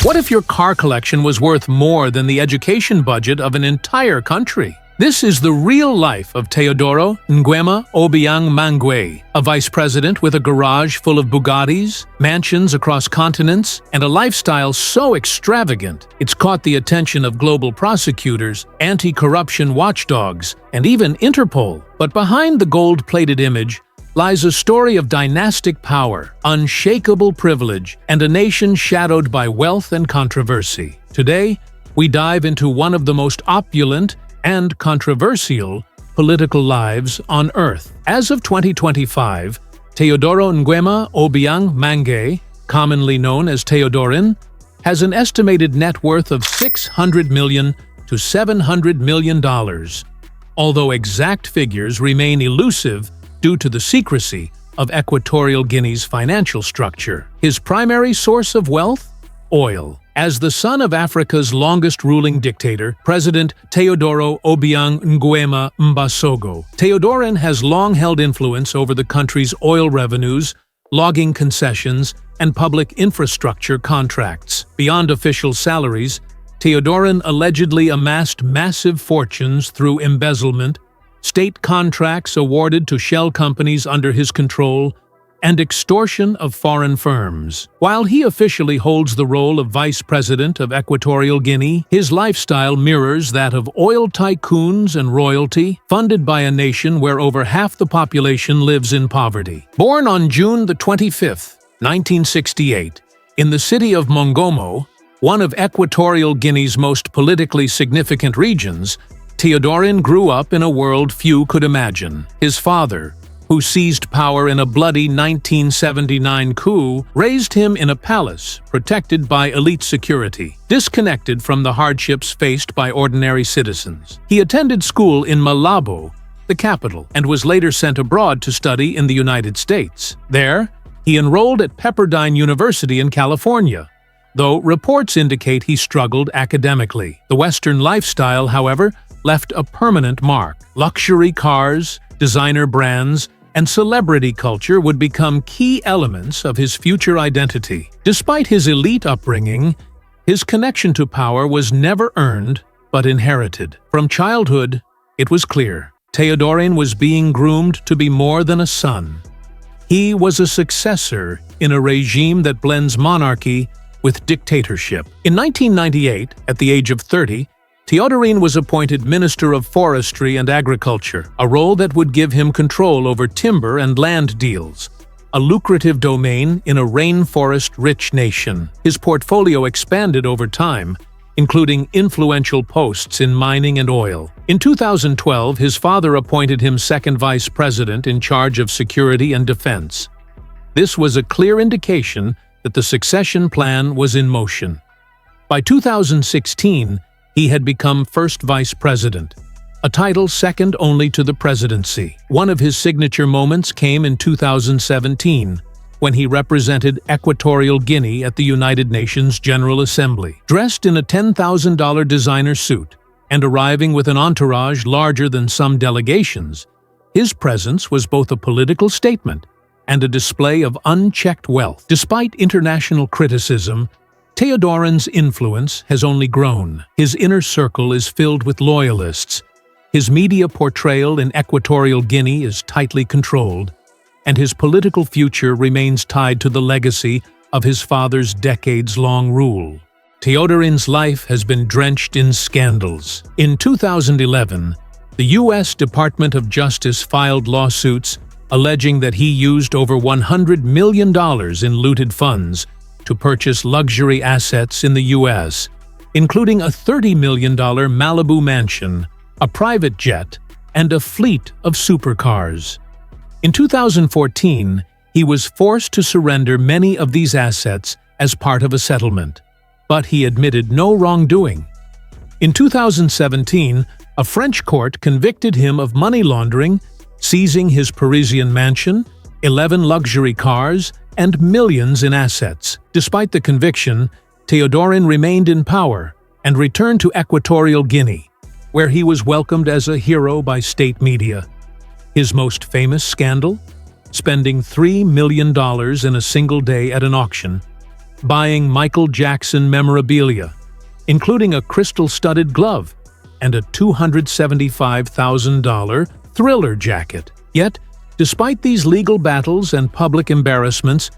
What if your car collection was worth more than the education budget of an entire country? This is the real life of Teodoro Nguema Obiang Mangue, a vice president with a garage full of Bugattis, mansions across continents, and a lifestyle so extravagant it's caught the attention of global prosecutors, anti-corruption watchdogs, and even Interpol. But behind the gold-plated image lies a story of dynastic power, unshakable privilege, and a nation shadowed by wealth and controversy. Today, we dive into one of the most opulent and controversial political lives on Earth. As of 2025, Teodoro Nguema Obiang Mangue, commonly known as Teodorin, has an estimated net worth of $600 million to $700 million, although exact figures remain elusive due to the secrecy of Equatorial Guinea's financial structure. His primary source of wealth? Oil. As the son of Africa's longest-ruling dictator, President Teodoro Obiang Nguema Mangue, Teodorin has long held influence over the country's oil revenues, logging concessions, and public infrastructure contracts. Beyond official salaries, Teodorin allegedly amassed massive fortunes through embezzlement, state contracts awarded to shell companies under his control, and extortion of foreign firms. While he officially holds the role of Vice President of Equatorial Guinea, his lifestyle mirrors that of oil tycoons and royalty, funded by a nation where over half the population lives in poverty. Born on June 25, 1968, in the city of Mongomo, one of Equatorial Guinea's most politically significant regions, Teodorin grew up in a world few could imagine. His father, who seized power in a bloody 1979 coup, raised him in a palace protected by elite security, disconnected from the hardships faced by ordinary citizens. He attended school in Malabo, the capital, and was later sent abroad to study in the United States. There, he enrolled at Pepperdine University in California, though reports indicate he struggled academically. The Western lifestyle, however, left a permanent mark. Luxury cars, designer brands, and celebrity culture would become key elements of his future identity. Despite his elite upbringing, his connection to power was never earned but inherited. From childhood, it was clear Teodorin was being groomed to be more than a son. He was a successor in a regime that blends monarchy with dictatorship. In 1998, at the age of 30, Teodorin was appointed Minister of Forestry and Agriculture, a role that would give him control over timber and land deals, a lucrative domain in a rainforest-rich nation. His portfolio expanded over time, including influential posts in mining and oil. In 2012, his father appointed him second vice president in charge of security and defense. This was a clear indication that the succession plan was in motion. By 2016, he had become first vice president, a title second only to the presidency. One of his signature moments came in 2017, when he represented Equatorial Guinea at the United Nations General Assembly. Dressed in a $10,000 designer suit and arriving with an entourage larger than some delegations, his presence was both a political statement and a display of unchecked wealth. Despite international criticism, Teodorin's influence has only grown. His inner circle is filled with loyalists, his media portrayal in Equatorial Guinea is tightly controlled, and his political future remains tied to the legacy of his father's decades-long rule. Teodorin's life has been drenched in scandals. In 2011, the U.S. Department of Justice filed lawsuits alleging that he used over $100 million in looted funds to purchase luxury assets in the U.S., including a $30 million Malibu mansion, a private jet, and a fleet of supercars. In 2014, he was forced to surrender many of these assets as part of a settlement, but he admitted no wrongdoing. In 2017, a French court convicted him of money laundering, seizing his Parisian mansion, 11 luxury cars, and millions in assets. Despite the conviction, Teodorin remained in power and returned to Equatorial Guinea, where he was welcomed as a hero by state media. His most famous scandal? Spending $3 million in a single day at an auction, buying Michael Jackson memorabilia, including a crystal-studded glove and a $275,000 Thriller jacket. Yet, despite these legal battles and public embarrassments,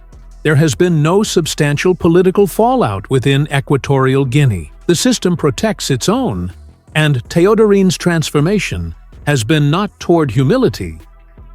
there has been no substantial political fallout within Equatorial Guinea. The system protects its own, and Teodorin's transformation has been not toward humility,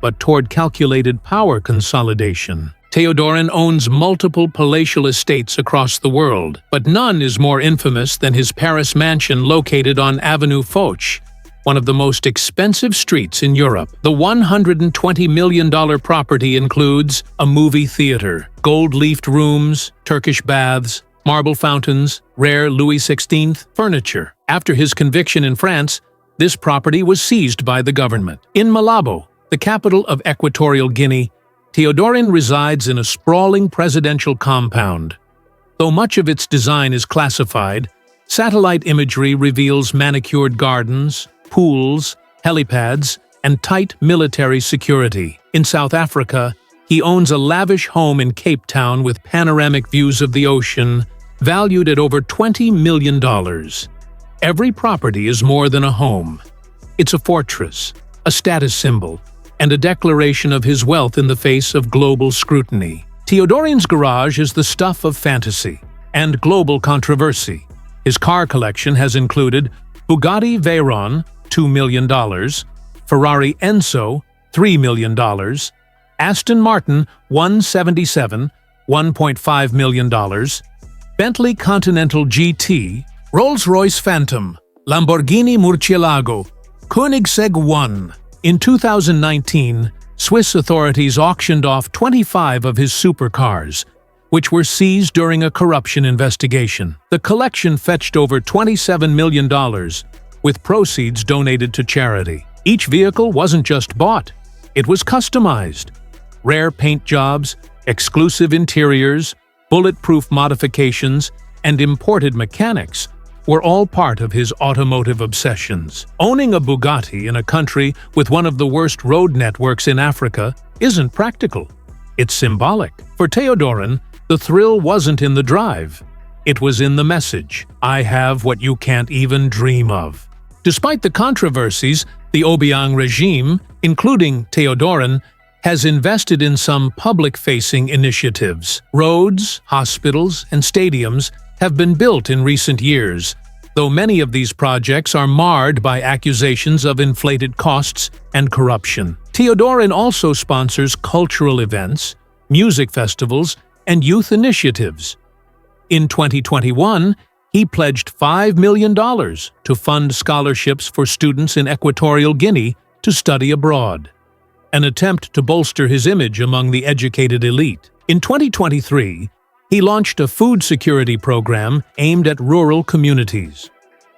but toward calculated power consolidation. Teodorin owns multiple palatial estates across the world, but none is more infamous than his Paris mansion located on Avenue Foch, one of the most expensive streets in Europe. The $120 million property includes a movie theater, gold-leafed rooms, Turkish baths, marble fountains, rare Louis XVI furniture. After his conviction in France, this property was seized by the government. In Malabo, the capital of Equatorial Guinea, Teodorin resides in a sprawling presidential compound. Though much of its design is classified, satellite imagery reveals manicured gardens, pools, helipads, and tight military security. In South Africa, he owns a lavish home in Cape Town with panoramic views of the ocean, valued at over $20 million. Every property is more than a home. It's a fortress, a status symbol, and a declaration of his wealth in the face of global scrutiny. Teodorin's garage is the stuff of fantasy and global controversy. His car collection has included Bugatti Veyron, $2 million, Ferrari Enzo, $3 million, Aston Martin 177, $1.5 million, Bentley Continental GT, Rolls-Royce Phantom, Lamborghini Murcielago, Koenigsegg 1. In 2019, Swiss authorities auctioned off 25 of his supercars, which were seized during a corruption investigation. The collection fetched over $27 million, with proceeds donated to charity. Each vehicle wasn't just bought, it was customized. Rare paint jobs, exclusive interiors, bulletproof modifications, and imported mechanics were all part of his automotive obsessions. Owning a Bugatti in a country with one of the worst road networks in Africa isn't practical. It's symbolic. For Teodorin, the thrill wasn't in the drive. It was in the message, "I have what you can't even dream of." Despite the controversies, the Obiang regime, including Teodorin, has invested in some public-facing initiatives. Roads, hospitals, and stadiums have been built in recent years, though many of these projects are marred by accusations of inflated costs and corruption. Teodorin also sponsors cultural events, music festivals, and youth initiatives. In 2021, he pledged $5 million to fund scholarships for students in Equatorial Guinea to study abroad, an attempt to bolster his image among the educated elite. In 2023, he launched a food security program aimed at rural communities.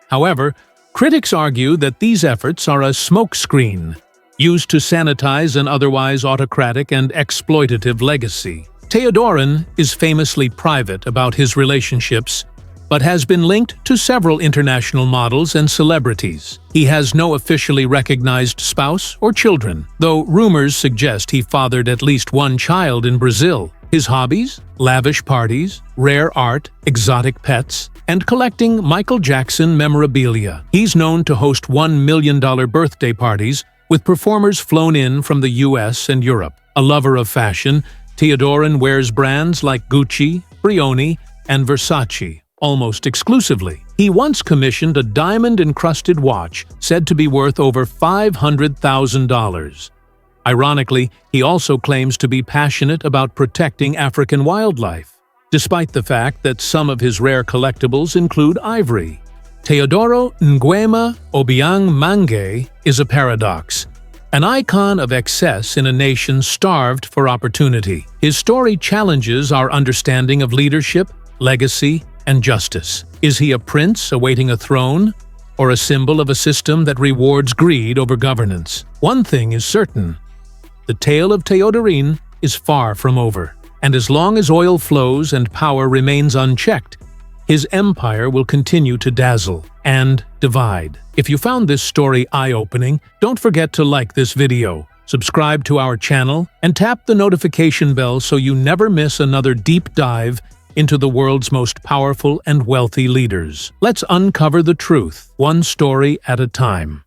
However, critics argue that these efforts are a smokescreen, used to sanitize an otherwise autocratic and exploitative legacy. Teodorin is famously private about his relationships, but has been linked to several international models and celebrities. He has no officially recognized spouse or children, though rumors suggest he fathered at least one child in Brazil. His hobbies? Lavish parties, rare art, exotic pets, and collecting Michael Jackson memorabilia. He's known to host $1 million birthday parties, with performers flown in from the US and Europe. A lover of fashion, Teodorin wears brands like Gucci, Brioni, and Versace almost exclusively. He once commissioned a diamond-encrusted watch said to be worth over $500,000. Ironically, he also claims to be passionate about protecting African wildlife, despite the fact that some of his rare collectibles include ivory. Teodoro Nguema Obiang Mangue is a paradox, an icon of excess in a nation starved for opportunity. His story challenges our understanding of leadership, legacy, and justice. Is he a prince awaiting a throne, or a symbol of a system that rewards greed over governance? One thing is certain: the tale of Teodorin is far from over, and as long as oil flows and power remains unchecked, his empire will continue to dazzle and divide. If you found this story eye-opening, don't forget to like this video, subscribe to our channel, and tap the notification bell so you never miss another deep dive into the world's most powerful and wealthy leaders. Let's uncover the truth, one story at a time.